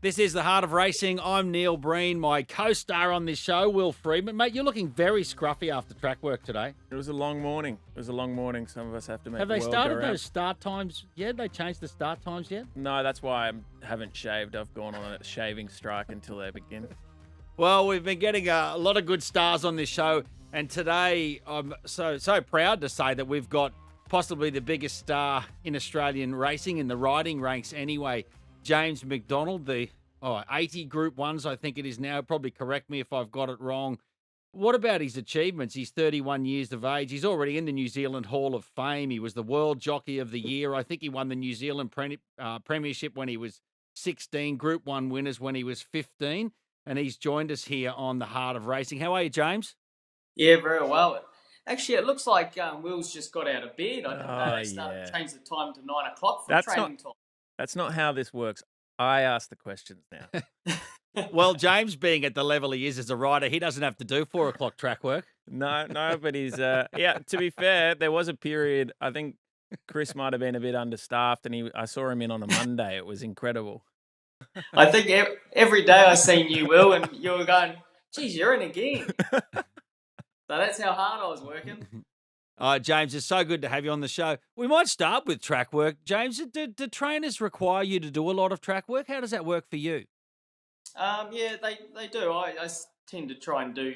This is the Heart of Racing. I'm Neil Breen, my co-star on this show, Will Freedman. Mate, you're looking very scruffy after track work today. It was a long morning. Some of us have to make Have the they world started go round. those start times yet? They changed the start times yet? No, that's why I haven't shaved. I've gone on a shaving strike until they begin. Well, we've been getting a lot of good stars on this show, and today I'm so proud to say that we've got possibly the biggest star in Australian racing, in the riding ranks anyway, James McDonald, the 80 Group 1s, I think it is now. Probably correct me if I've got it wrong. What about his achievements? He's 31 years of age. He's already in the New Zealand Hall of Fame. He was the World Jockey of the Year. I think he won the New Zealand Premiership when he was 16, Group 1 winners when he was 15. And he's joined us here on the Heart of Racing. How are you, James? Yeah, very well. Actually, it looks like Will's just got out of bed. I didn't know they started changed the time to 9 o'clock for training time. That's not how this works. I ask the questions now. Well, James, being at the level he is as a rider, he doesn't have to do 4 o'clock track work. No, but he's to be fair, there was a period, I think Chris might have been a bit understaffed, and I saw him in on a Monday. It was incredible. I think every day I seen you, Will, and you were going, geez, you're in again. So that's how hard I was working. James, it's so good to have you on the show. We might start with track work. James, do trainers require you to do a lot of track work? How does that work for you? Yeah, they do. I tend to try and do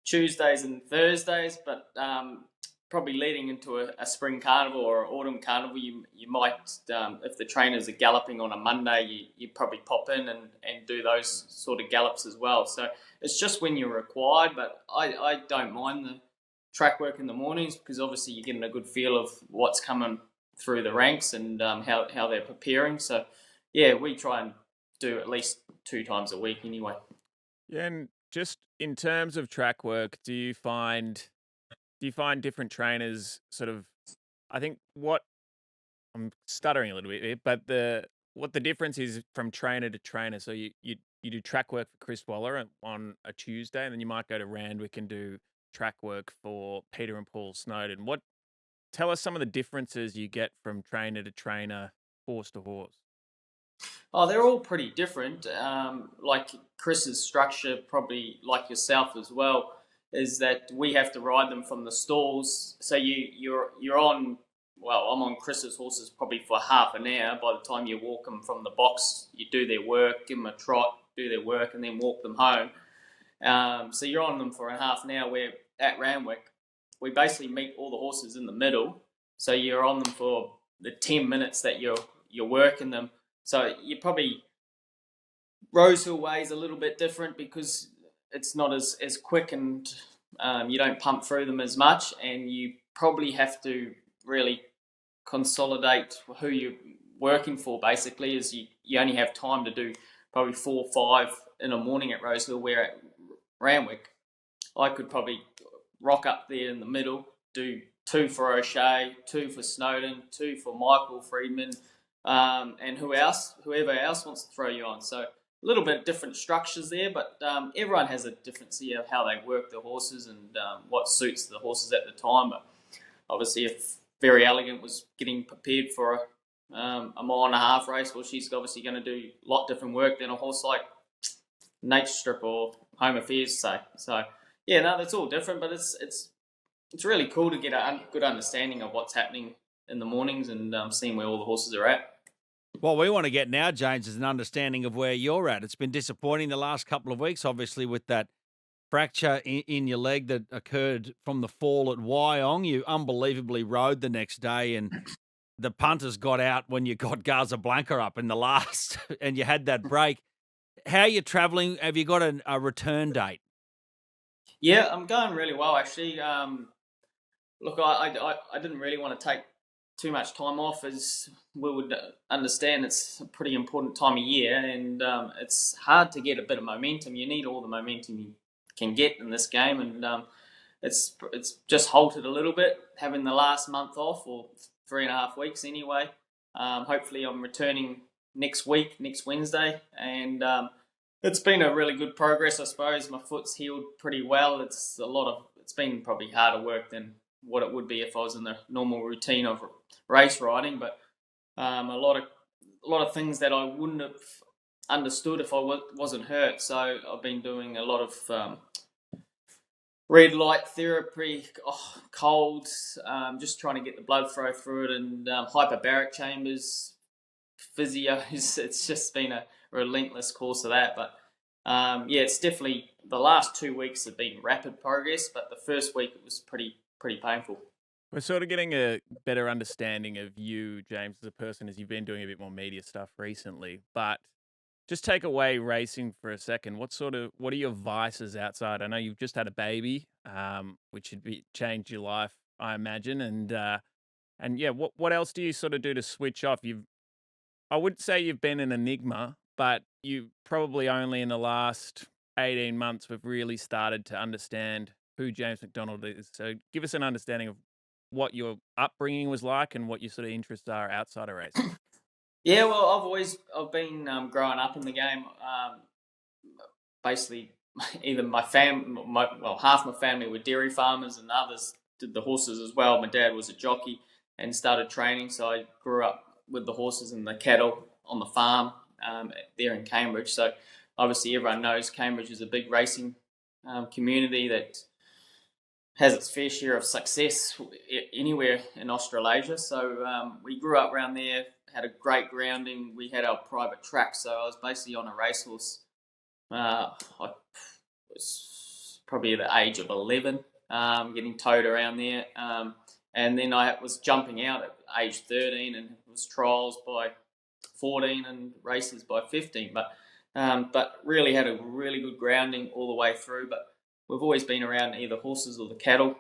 Tuesdays and Thursdays, but probably leading into a spring carnival or an autumn carnival, you might, if the trainers are galloping on a Monday, you probably pop in and do those sort of gallops as well. So it's just when you're required, but I don't mind the track work in the mornings because obviously you're getting a good feel of what's coming through the ranks and how they're preparing. So yeah, we try and do at least 2 times a week anyway. Yeah, and just in terms of track work, do you find different trainers sort of, I think I'm stuttering a little bit here, but what the difference is from trainer to trainer. So you do track work for Chris Waller on a Tuesday, and then you might go to Randwick and do track work for Peter and Paul Snowden. Tell us some of the differences you get from trainer to trainer, horse to horse. Oh, they're all pretty different. Like Chris's structure, probably like yourself as well, is that we have to ride them from the stalls. So you're on. Well, I'm on Chris's horses probably for half an hour. By the time you walk them from the box, you do their work, give them a trot, do their work, and then walk them home. So you're on them for a half an hour. Where at Randwick, we basically meet all the horses in the middle. So you're on them for the 10 minutes that you're working them. So you probably Rosehill Way is a little bit different because it's not as quick and you don't pump through them as much, and you probably have to really consolidate who you're working for. Basically, is you only have time to do probably 4 or 5 in the morning at Rosehill, where at Randwick I could probably rock up there in the middle, do 2 for O'Shea, 2 for Snowden, 2 for Michael Freedman. And whoever else wants to throw you on. So a little bit different structures there, but everyone has a difference here of how they work the horses and what suits the horses at the time. But obviously, if Very Elegant was getting prepared for a 1.5 mile race, well, she's obviously going to do a lot different work than a horse like Nature Strip or Home Affairs, say. So yeah, no, that's all different, but it's really cool to get a good understanding of what's happening in the mornings and seeing where all the horses are at. What we want to get now, James, is an understanding of where you're at. It's been disappointing the last couple of weeks, obviously, with that fracture in your leg that occurred from the fall at Wyong. You unbelievably rode the next day, and the punters got out when you got Casablanca up in the last, and you had that break. How are you travelling? Have you got a return date? Yeah, I'm going really well, actually. Look, I didn't really want to take too much time off, as we would understand. It's a pretty important time of year, and it's hard to get a bit of momentum. You need all the momentum you can get in this game, and it's just halted a little bit, having the last month off, or 3.5 weeks anyway. Hopefully I'm returning next Wednesday, and it's been a really good progress, I suppose. My foot's healed pretty well. It's been probably harder work than what it would be if I was in the normal routine of race riding, but a lot of things that I wouldn't have understood if I wasn't hurt. So I've been doing a lot of red light therapy, colds, just trying to get the blood flow through it, and hyperbaric chambers, physios. It's just been a relentless course of that. But it's definitely the last 2 weeks have been rapid progress, but the first week it was pretty painful. We're sort of getting a better understanding of you, James, as a person, as you've been doing a bit more media stuff recently. But just take away racing for a second. What are your vices outside? I know you've just had a baby, which should change your life, I imagine. And yeah, what else do you sort of do to switch off? I wouldn't say you've been an enigma, but you probably only in the last 18 months have really started to understand who James McDonald is. So give us an understanding of what your upbringing was like and what your sort of interests are outside of racing. Yeah, well, I've been growing up in the game. Basically, either half my family were dairy farmers, and others did the horses as well. My dad was a jockey and started training, so I grew up with the horses and the cattle on the farm there in Cambridge. So obviously, everyone knows Cambridge is a big racing community that has its fair share of success anywhere in Australasia. So we grew up around there, had a great grounding. We had our private track, so I was basically on a racehorse. I was probably at the age of 11, getting towed around there. And then I was jumping out at age 13, and it was trials by 14 and races by 15. But really had a really good grounding all the way through. But we've always been around either horses or the cattle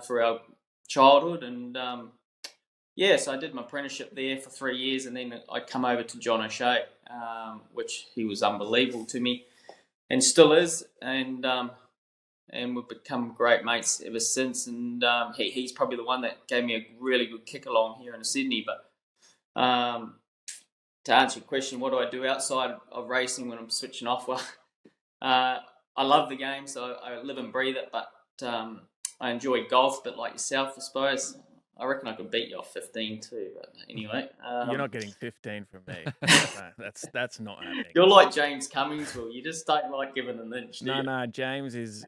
for our childhood. And so I did my apprenticeship there for 3 years, and then I come over to John O'Shea, which he was unbelievable to me and still is. And we've become great mates ever since. And he's probably the one that gave me a really good kick along here in Sydney. But to answer your question, what do I do outside of racing when I'm switching off? Well, I love the game, so I live and breathe it. But I enjoy golf, but like yourself, I suppose. I reckon I could beat you off 15 too. But anyway, you're not getting 15 from me. That's not happening. You're like James Cummings, Will. You just don't like giving an inch. No. James is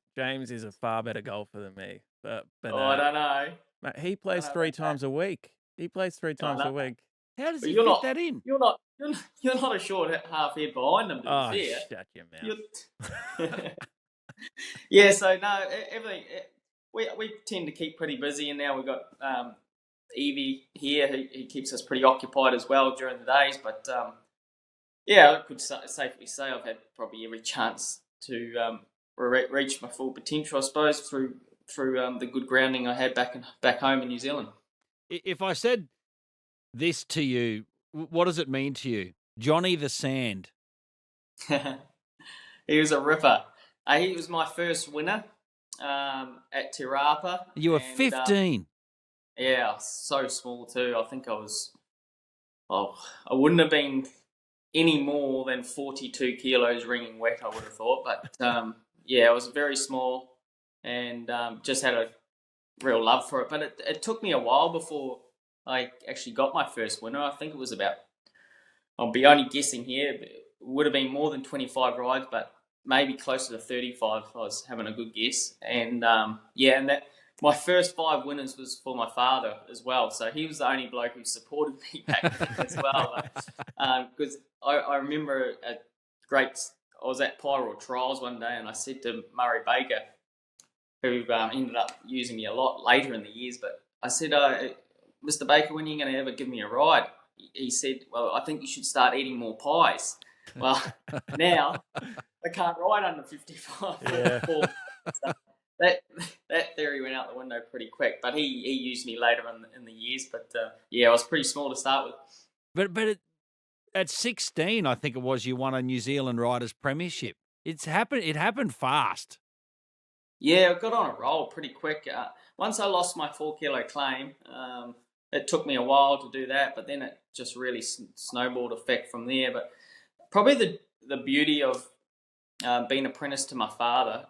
a far better golfer than me. But I don't know. Mate, he plays 3 times a week. He plays 3 times a week. How does he fit that in? You're not a short half head behind him. To be fair. Shut your mouth. Yeah. So no, everything. We tend to keep pretty busy, and now we've got Evie here. He keeps us pretty occupied as well during the days. But I could safely say I've had probably every chance to reach my full potential, I suppose, through the good grounding I had back home in New Zealand. If I said this to you, what does it mean to you? Johnny the Sand. He was a ripper. He was my first winner at Te Rapa. You were 15. Yeah, so small too. I think I wouldn't have been any more than 42 kilos wringing wet, I would have thought. But I was very small and just had a real love for it. But it took me a while before I actually got my first winner. I think it was about, I'll be only guessing here, but it would have been more than 25 rides, but maybe closer to 35 if I was having a good guess. And and that my first 5 winners was for my father as well. So he was the only bloke who supported me back then as well. Because I remember I was at Pyro Trials one day, and I said to Murray Baker, who ended up using me a lot later in the years, but I said, Mr. Baker, when are you going to ever give me a ride? He said, well, I think you should start eating more pies. Well, now I can't ride under 55. Yeah. So that theory went out the window pretty quick, but he used me later in the years. But I was pretty small to start with. But at 16, I think it was, you won a New Zealand Riders Premiership. It happened fast. Yeah, I got on a roll pretty quick. Once I lost my 4 kilo claim, it took me a while to do that, but then it just really snowballed effect from there. But probably the beauty of being apprentice to my father,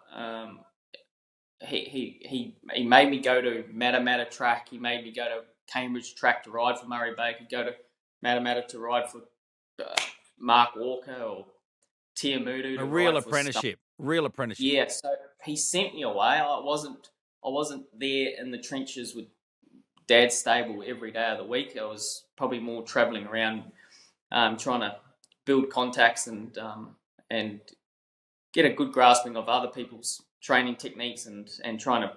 he made me go to Matamata track. He made me go to Cambridge track to ride for Murray Baker, go to Matamata to ride for Mark Walker or Tiamutu A to real ride for apprenticeship. Real apprenticeship. Yeah, so he sent me away. I wasn't there in the trenches with Dad's stable every day of the week. I was probably more travelling around, trying to build contacts and get a good grasping of other people's training techniques and trying to,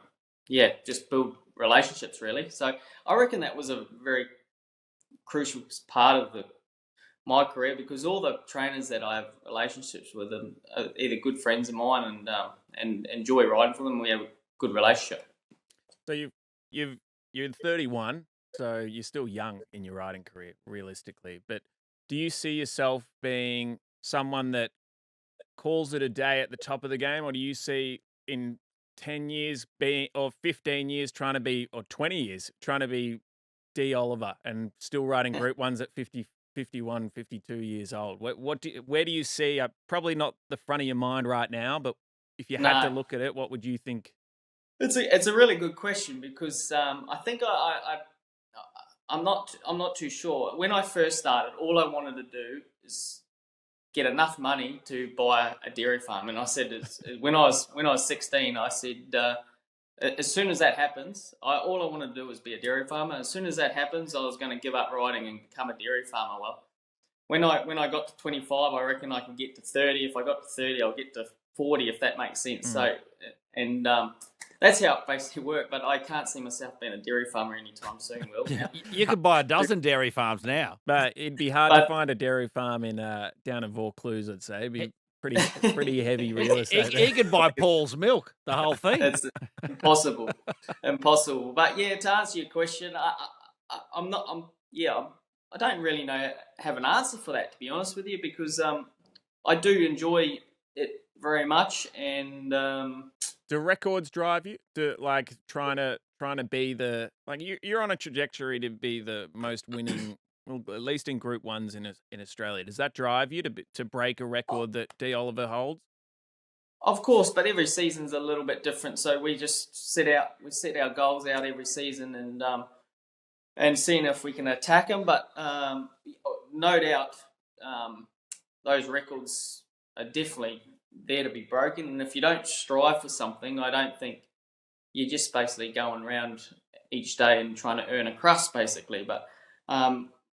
just build relationships really. So I reckon that was a very crucial part of my career, because all the trainers that I have relationships with are either good friends of mine and enjoy riding for them. We have a good relationship. So you're 31, so you're still young in your riding career, realistically. But do you see yourself being someone that calls it a day at the top of the game, or do you see in 10 years being, or 15 years trying to be, or 20 years trying to be D. Oliver and still riding Group 1s at 50, 51, 52 years old? Where do you see, probably not the front of your mind right now, but if you had to look at it, what would you think? It's a really good question, because I think I'm not too sure. When I first started, all I wanted to do is get enough money to buy a dairy farm, and I said when I was 16, I said as soon as that happens, all I wanted to do was be a dairy farmer. As soon as that happens, I was going to give up riding and become a dairy farmer. Well, when I got to 25, I reckon I can get to 30. If I got to 30, I'll get to 40, if that makes sense. So, and that's how it basically worked. But I can't see myself being a dairy farmer anytime soon, Will. You could buy a dozen dairy farms now. But it'd be hard to find a dairy farm in down in Vaucluse, I'd say. It'd be pretty heavy real estate. He could buy Paul's milk, the whole thing. It's impossible. But yeah, to answer your question, I don't really have an answer for that, to be honest with you, because I do enjoy it very much. And do records drive you? Trying to be the, you're on a trajectory to be the most winning, well, at least in Group 1s in Australia. Does that drive you to break a record that D. Oliver holds? Of course, but every season's a little bit different. So we just set our goals out every season and seeing if we can attack them. But no doubt, those records are definitely there to be broken. And if you don't strive for something, I don't think you're just basically going around each day and trying to earn a crust, basically. But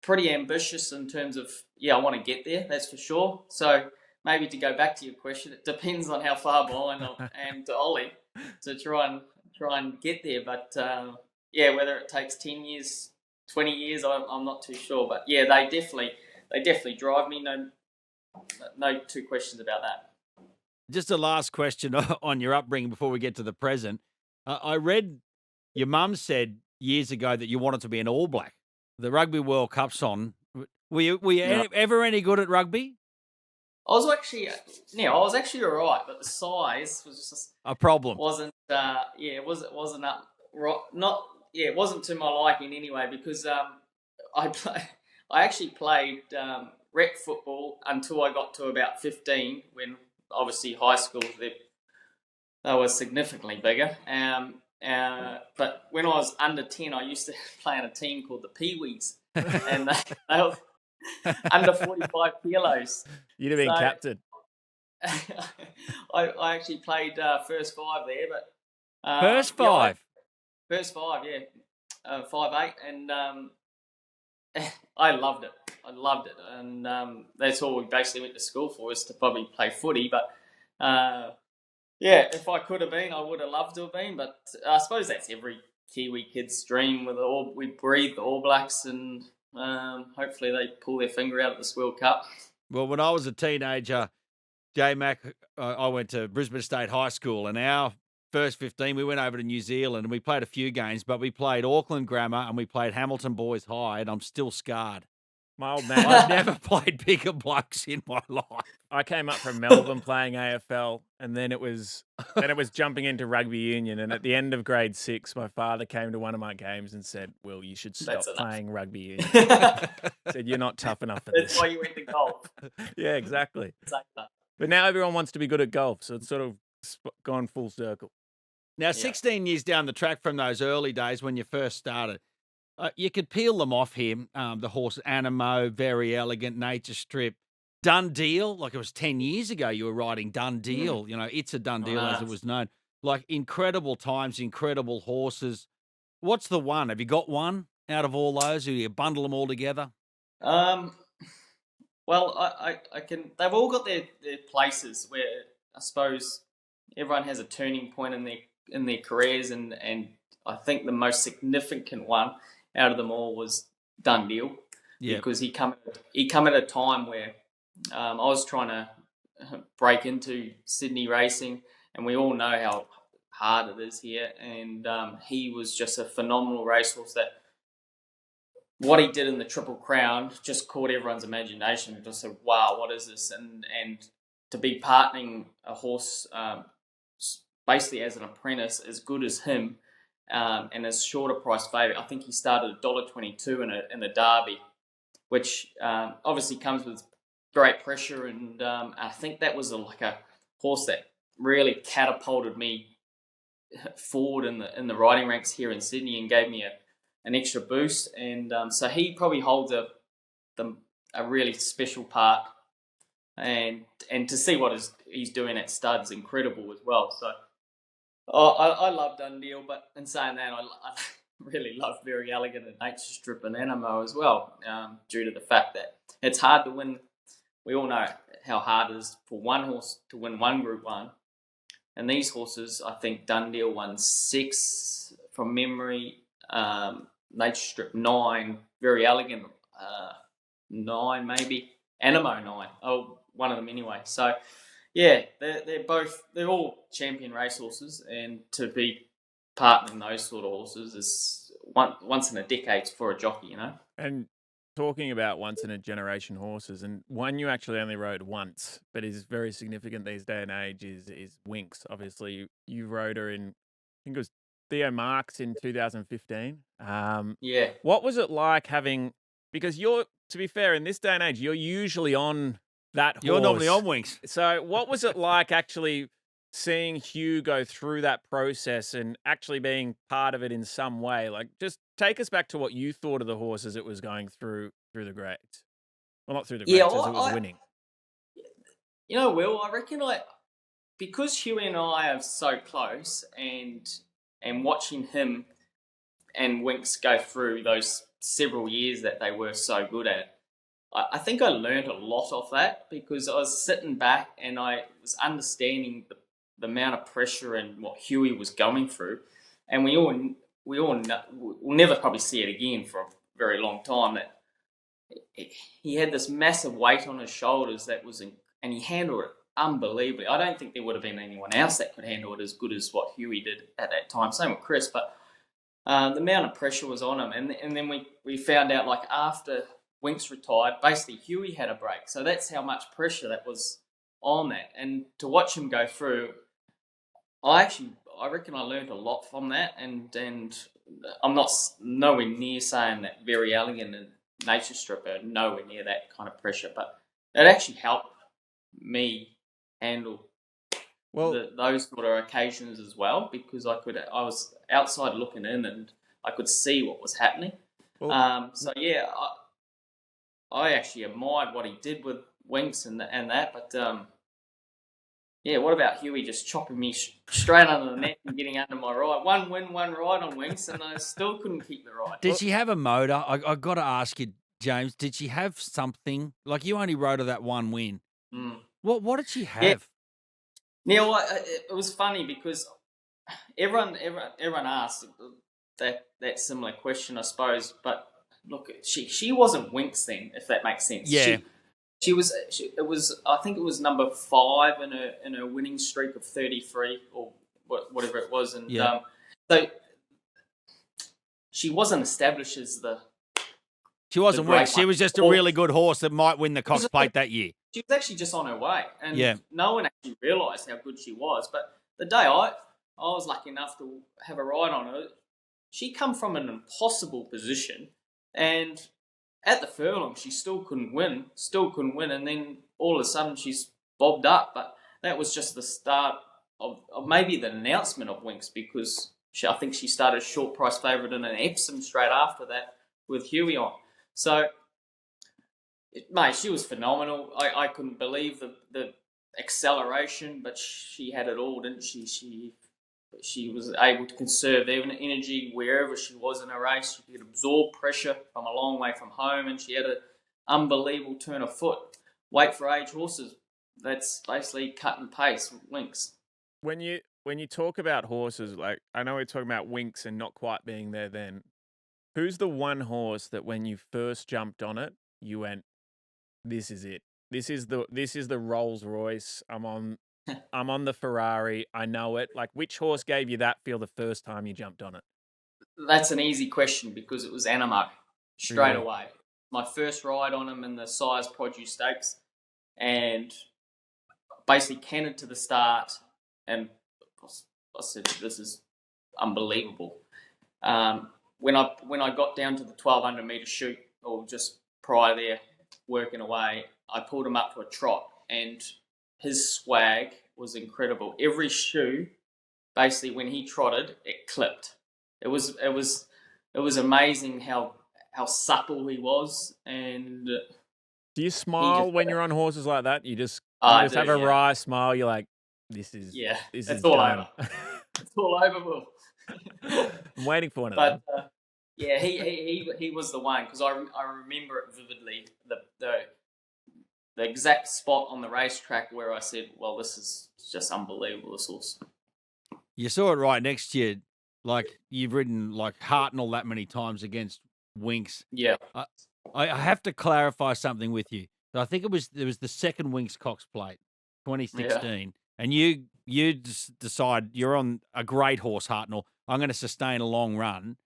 pretty ambitious in terms of, I want to get there, that's for sure. So maybe to go back to your question, it depends on how far behind I am to Ollie to try and get there. But whether it takes 10 years, 20 years, I'm not too sure. But yeah, they definitely drive me. No two questions about that. Just a last question on your upbringing before we get to the present. I read your mum said years ago that you wanted to be an All Black. The Rugby World Cup's on. Were you ever any good at rugby? I was actually all right, but the size was just a problem. It wasn't to my liking anyway, because I actually played rec football until I got to about 15, when obviously high school they were significantly bigger. But when I was under 10, I used to play on a team called the Pee-wees, and they were under 45 kilos. You'd have been captain. I actually played first five there, but first five, yeah, 5'8", and I loved it. And that's all we basically went to school for, is to probably play footy. But if I could have been, I would have loved to have been. But I suppose that's every Kiwi kid's dream. We breathe the All Blacks, and hopefully they pull their finger out at this World Cup. Well, when I was a teenager, J-Mac, I went to Brisbane State High School, and our first 15, we went over to New Zealand, and we played a few games, but we played Auckland Grammar and we played Hamilton Boys High, and I'm still scarred. My old man, I've never played bigger blokes in my life. I came up from Melbourne playing AFL, and then it was jumping into rugby union. And at the end of grade 6, my father came to one of my games and said, "Will, you should stop playing rugby union." Said, "You're not tough enough for this." That's why you went to golf. Yeah, exactly. But now everyone wants to be good at golf, so it's sort of gone full circle. Now, 16 years down the track from those early days when you first started, you could peel them off here. The horse Animo, Very Elegant, Nature Strip, Done Deal, like it was 10 years ago you were riding Done Deal. It's a Done Deal as it was known. Like incredible times, incredible horses. What's the one? Have you got one out of all those? Or you bundle them all together? Well, I can. They've all got their places where I suppose everyone has a turning point in their careers, and I think the most significant one out of them all was Done Deal, because he come at a time where I was trying to break into Sydney racing, and we all know how hard it is here, and he was just a phenomenal racehorse that. What he did in the Triple Crown just caught everyone's imagination. It just said, wow, what is this? And to be partnering a horse basically as an apprentice as good as him and as shorter price favourite. I think he started $1.22 in a Derby, which obviously comes with great pressure. And I think that was like a horse that really catapulted me forward in the riding ranks here in Sydney and gave me an extra boost, and so he probably holds a really special part, and to see what he's doing at stud is incredible as well. So I love Done Deal, but in saying that, I really love Very Elegant and Nature Strip and Animo as well, due to the fact that it's hard to win. We all know how hard it is for one horse to win one Group 1, and these horses, I think Done Deal won 6 from memory. Nature Strip 9, Very Elegant 9 maybe, Animo 9. Oh, one of them anyway. So yeah, they're all champion racehorses, and to be partnering those sort of horses is once in a decade for a jockey, And talking about once in a generation horses, and one you actually only rode once, but is very significant these day and age is Winx. Obviously, you rode her in, I think it was Theo Marks in 2015. Yeah. What was it like having, because to be fair, in this day and age, you're usually on that horse. You're normally on Winx. So what was it like actually seeing Hugh go through that process and actually being part of it in some way? Like, just take us back to what you thought of the horse as it was going through the grades. Well, not through the grades, as it was winning. Will, I reckon because Huey and I are so close, and watching him and Winx go through those several years that they were so good at, I think I learned a lot of that, because I was sitting back and I was understanding the amount of pressure and what Huey was going through, and we all know, we'll never probably see it again for a very long time, that he had this massive weight on his shoulders and he handled it unbelievably. I don't think there would have been anyone else that could handle it as good as what Huey did at that time. Same with Chris, but the amount of pressure was on him. And then we found out, like, after Winx retired, basically Huey had a break. So that's how much pressure that was on that. And to watch him go through, I reckon I learned a lot from that. And I'm not nowhere near saying that Very Elegant and Nature Strip are nowhere near that kind of pressure, but it actually helped me handle those sort of occasions as well, because I was outside looking in and I could see what was happening. So yeah, I actually admired what he did with Winx and that, but yeah, what about Huey just chopping me straight under the neck and getting under my ride? One win, one ride on Winx, and I still couldn't keep the ride. Did she have a motor? I got to ask you, James, did she have something? Like, you only rode her that one win. What did she have? Yeah. Neil, it was funny because everyone asked that similar question, I suppose. But look, she wasn't Winx then, if that makes sense. Yeah. It was I think it was number 5 in a winning streak of 33 or whatever it was, and so she wasn't established as She wasn't Winx. She was just a really good horse that might win the Cox Plate that year. She was actually just on her way, and no one actually realised how good she was. But the day I was lucky enough to have a ride on her, she come from an impossible position, and at the furlong she still couldn't win, and then all of a sudden she's bobbed up. But that was just the start of maybe the announcement of Winx, because I think she started short price favourite in an Epsom straight after that with Huey on. So Mate, she was phenomenal. I couldn't believe the acceleration, but she had it all, didn't she? She was able to conserve energy wherever she was in a race. She could absorb pressure from a long way from home, and she had an unbelievable turn of foot. Weight for age horses. That's basically cut and paste with Winx. When you talk about horses, like I know we're talking about Winx and not quite being there then. Who's the one horse that when you first jumped on it, you went, "This is it. This is the Rolls Royce. I'm on the Ferrari. I know it." Like, which horse gave you that feel the first time you jumped on it? That's an easy question because it was Animo straight Really? away. My first ride on him in the Sires Produce Stakes, and basically cantered to the start, and I said, "This is unbelievable." When I got down to the 1200 meter chute, or just prior there, working away, I pulled him up for a trot, and his swag was incredible. Every shoe, basically, when he trotted, it clipped. It was amazing how supple he was, and Do you he smile just when you're on horses like that? You just I do, have a yeah, wry smile. You're like, this is it's all done. over. It's all over, Will. I'm waiting for one of But them. yeah, he was the one because I remember it vividly. The exact spot on the racetrack where I said, "Well, this is just unbelievable. This horse." You saw it right next to you. Like, you've ridden like Hartnell that many times against Winx. Yeah, I have to clarify something with you. I think there was the second Winx Cox Plate, yeah. 2016, and you decide you're on a great horse, Hartnell. I'm going to sustain a long run.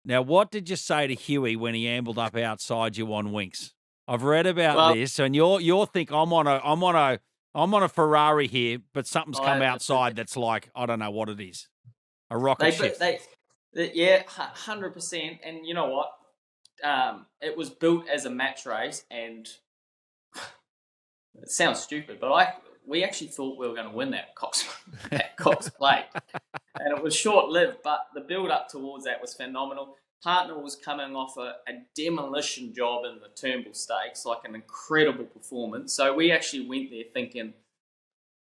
Now, what did you say to Huey when he ambled up outside you on Winx? I've read about Well, this, and you're think I'm on a Ferrari here, but something's come outside that's like, I don't know what it is, a rocket ship. yeah, 100%. And you know what? It was built as a match race, and it sounds stupid, but we actually thought we were going to win that Cox Plate, and it was short lived. But the build up towards that was phenomenal. Hartnell was coming off a demolition job in the Turnbull Stakes, like an incredible performance. So we actually went there thinking,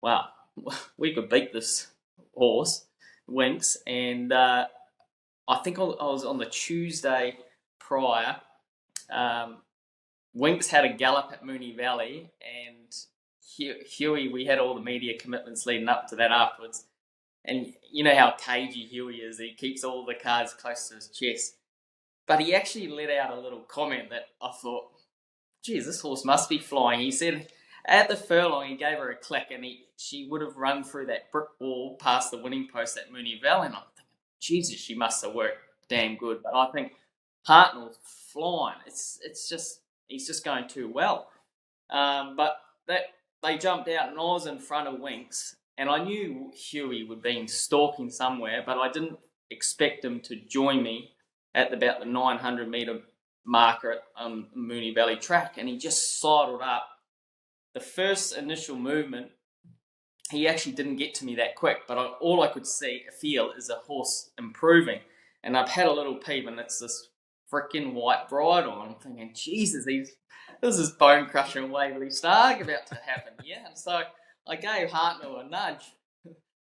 wow, we could beat this horse, Winx. And I think I was on the Tuesday prior. Winx had a gallop at Moonee Valley, and Huey, we had all the media commitments leading up to that afterwards. And you know how cagey Huey is. He keeps all the cards close to his chest. But he actually let out a little comment that I thought, geez, this horse must be flying. He said at the furlong, he gave her a click, and she would have run through that brick wall past the winning post at Moonee Valley. And I'm thinking, Jesus, she must have worked damn good. But I think Hartnell's flying. It's just, he's just going too well. But they jumped out, and I was in front of Winx, and I knew Huey would be stalking somewhere, but I didn't expect him to join me at about the 900 metre marker at Moonee Valley track, and he just sidled up. The first initial movement, he actually didn't get to me that quick, but all I could feel is a horse improving. And I've had a little peep, and it's this freaking white bridle. I'm thinking, Jesus, this is bone crushing Waverley Stark about to happen. Yeah, and so I gave Hartnell a nudge.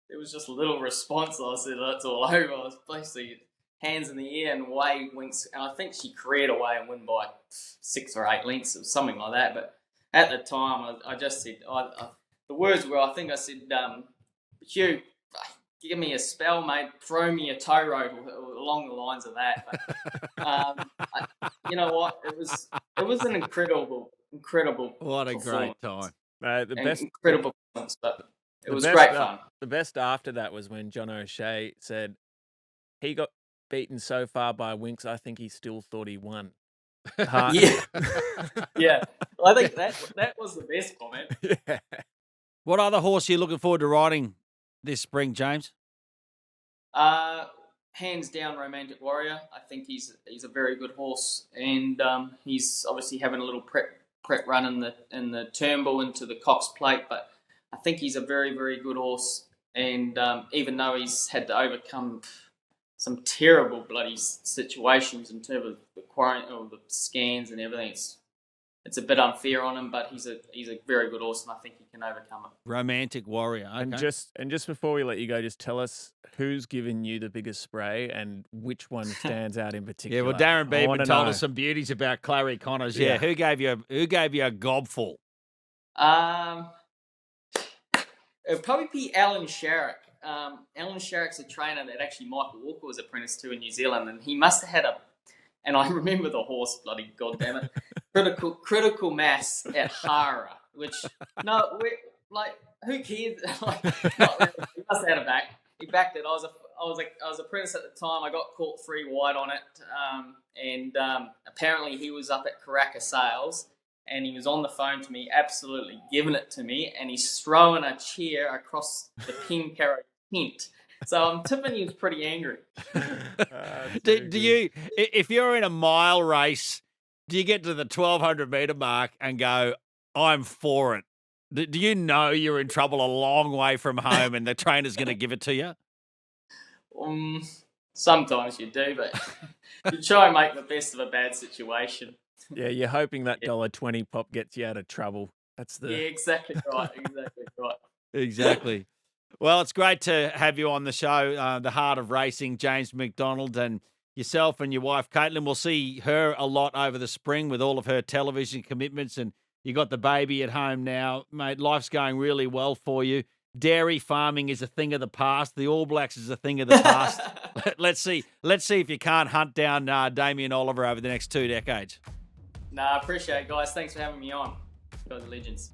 There was just a little response. I said, that's all over. I was basically hands in the air and away Winx. And I think she careered away and won by 6 or 8 lengths or something like that. But at the time, I just said, the words were, I think I said, Hugh, give me a spell, mate. Throw me a tow rope, along the lines of that. But, you know what? It was an incredible What a great time. Incredible performance, but it was best, great fun. The best after that was when John O'Shea said he got beaten so far by Winx, I think he still thought he won. Yeah. Yeah. I think that was the best comment. Yeah. What other horse are you looking forward to riding this spring, James? Hands down, Romantic Warrior. I think he's a very good horse, and he's obviously having a little prep run in the Turnbull into the Cox Plate, but I think he's a very, very good horse. And even though he's had to overcome some terrible bloody situations in terms of the quarantine or the scans and everything, it's a bit unfair on him, but he's a very good horse, and I think he can overcome it. Romantic Warrior. Okay. And just before we let you go, just tell us who's given you the biggest spray and which one stands out in particular. Yeah, well, Darren I wanna Beedman told know. us some beauties about Clary Connors. Yeah, who gave you a gobful? It would probably be Alan Sharrock. Alan Sharrock's a trainer that actually Michael Walker was apprenticed to in New Zealand, and he must have had and I remember the horse, bloody goddamn it, critical mass at Hara, which who cares? Like, not really. He must have had a back. He backed it. I was apprentice at the time. I got caught 3 wide on it, and apparently he was up at Karaka Sales. And he was on the phone to me, absolutely giving it to me, and he's throwing a chair across the pin carrot tent. So I'm tipping he was pretty angry. Do you, if you're in a mile race, do you get to the 1,200 metre mark and go, I'm for it? Do you know you're in trouble a long way from home and the trainer's going to give it to you? Sometimes you do, but you try and make the best of a bad situation. Yeah, you're hoping that $1.20 pop gets you out of trouble. Yeah, exactly right. Exactly. Well, it's great to have you on the show, the heart of racing, James McDonald, and yourself and your wife, Caitlin. We'll see her a lot over the spring with all of her television commitments, and you got the baby at home now. Mate, life's going really well for you. Dairy farming is a thing of the past. The All Blacks is a thing of the past. Let's see if you can't hunt down Damien Oliver over the next 2 decades. I appreciate it, guys. Thanks for having me on. You guys are legends.